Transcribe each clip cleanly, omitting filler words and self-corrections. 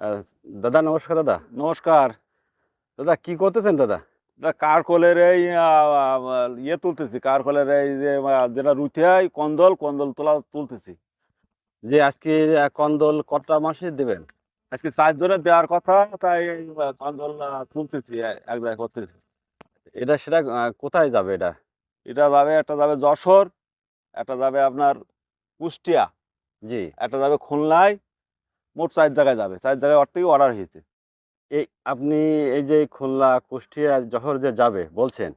আহ, দাদা নমস্কার। দাদা নমস্কার। দাদা কি করতেছেন দাদা? কারকলের এই ইয়ে তুলতেছি, কারকলের এই যে যেটা রুইতে হয় কন্দল কন্দল তুলতেছি। যে আজকে কন্দল কটা মাসে দেবেন? আজকে 4 জনের দেওয়ার কথা, তাই এই কন্দল তুলতেছি, এক জায়গায় করতেছি। এটা সেটা কোথায় যাবে এটা? এটা যাবে, একটা যাবে যশোর, একটা যাবে আপনার কুষ্টিয়া, জি। একটা যাবে খুলনায়। মোট 4 জায়গায় যাবে, 4 জায়গায় ওর থেকে অর্ডার হয়েছে। এই আপনি এই যে খুলনা কুষ্টিয়া যশোর যে যাবে বলছেন,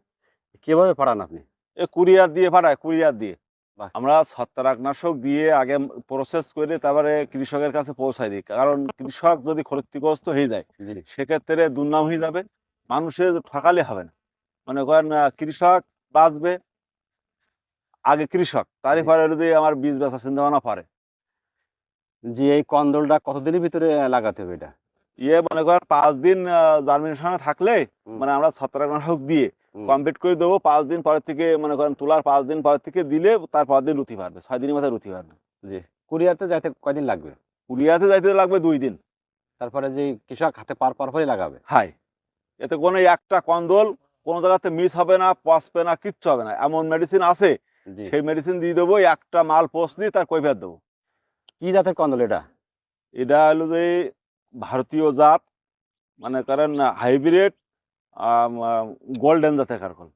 কিভাবে পাঠান আপনি? এ কুরিয়ার দিয়ে পাঠায়, কুরিয়ার দিয়ে। বাহ। আমরা ছত্রাকনাশক দিয়ে আগে প্রসেস করে তারপরে কৃষকের কাছে পৌঁছায় দিই, কারণ কৃষক যদি ক্ষতিগ্রস্ত হয়ে যায় জি সেক্ষেত্রে দুর্নাম হয়ে যাবে, মানুষের ঠকালে হবে না। মনে করেন কৃষক বাঁচবে, আগে কৃষক, জি তারপরে যদি আমার বীজ বেচা চিন্তা ভাবনা পারে। জি। এই কন্দলটা কতদিনের ভিতরে লাগাতে হবে এটা? মনে করেন 5 দিন জার্মিনেশনে থাকলে, হুম মানে আমরা ছত্রাকনাশক দিয়ে হুম। কমপ্লিট করে দেবো। 5 দিন পরের থেকে, মনে করেন তোলার 5 দিন পরের থেকে দিলে তার 5 দিন রুতি পারবে, 6 দিনের মাথায় রুতি পারবে। জি। কুরিয়ারতে যাইতে কয়দিন লাগবে? কুরিয়াতে যাইতে লাগবে 2 দিন। তারপরে যে কৃষক হাতে পার পরই লাগাবে? হাই, এতে কোনো একটা কন্দল কোনো জায়গাতে মিস হবে না, পচবে না, কিচ্ছু হবে না, এমন মেডিসিন আছে। জি। সেই মেডিসিন দিয়ে দেবো, একটা মাল পচলি তার কৈফিয়ত দেবো। কি জাতের কন্দল এটা? এটা হলো যে ভারতীয় জাত, মানে করেন হাইব্রিড গোল্ডেন জাতের কারকল।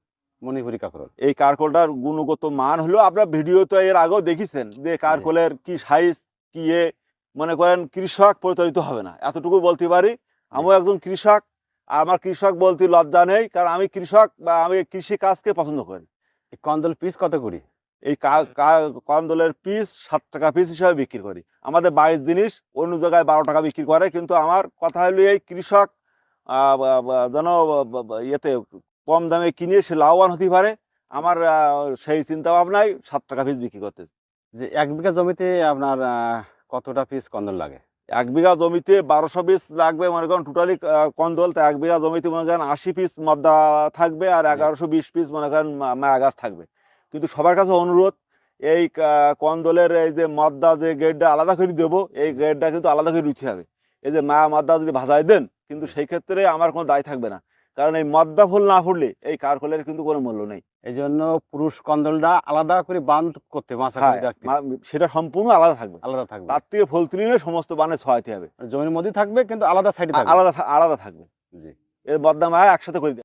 মণিপুরি কাকরল। এই কারকলটার গুণগত মান হলো, আপনার ভিডিও তো এর আগেও দেখেছেন যে জি কারকলের কি সাইজ, কি মনে করেন কৃষক প্রতারিত হবে না, এতটুকু বলতে পারি। জি। আমিও একজন কৃষক, আর আমার কৃষক বলতে লজ্জা নেই, কারণ আমি কৃষক বা আমি কৃষি কাজকে পছন্দ করি। এই কন্দল পিস কত করে? এই কন্দলের পিস 7 টাকা পিস হিসাবে বিক্রি করি। আমাদের বাড়ির জিনিস অন্য জায়গায় 12 টাকা বিক্রি করে, কিন্তু আমার কথা হলো এই কৃষক যেন ইয়েতে কম দামে কিনে সে লাভবান হতে পারে। আমার সেই চিন্তা ভাবনায় 7 টাকা পিস বিক্রি করতেছে। যে ১ বিঘা জমিতে আপনার কতটা পিস কন্দল লাগে? 1 বিঘা জমিতে 1200 পিস লাগবে, মনে করেন টোটালি কন্দল। তো 1 বিঘা জমিতে মনে করেন 80 পিস মদ্দা থাকবে, আর জি 1120 পিস মনে করেন মায়া গাছ থাকবে। কিন্তু সবার কাছে অনুরোধ, এই কন্দলের এই যে মদ্দা যে গ্রেডটা আলাদা করে দেবো, এই জি গ্রেডটা কিন্তু আলাদা করে দিতে হবে। এই যে মায়া মদ্দা যদি ভাজাই দেন, কিন্তু জি। সেই ক্ষেত্রে আমার কোনো দায় থাকবে না, কারণ এই মদ্দা ফুল না ফুললে এই কারকলের কিন্তু কোনো মূল্য নেই। এই জন্য পুরুষ কন্দলটা আলাদা করে বান্ধ করতে, মাচা হ্যাঁ, করে রাখতে, সেটা সম্পূর্ণ আলাদা থাকবে। আলাদা থাকবে। তার থেকে ফুল তুলিলে সমস্ত বানে ছড়াইতে হবে। জমির মধ্যেই থাকবে কিন্তু আলাদা সাইডে থাকবে। আলাদা আলাদা থাকবে। জি। এর মদ্দা মায়া একসাথে করে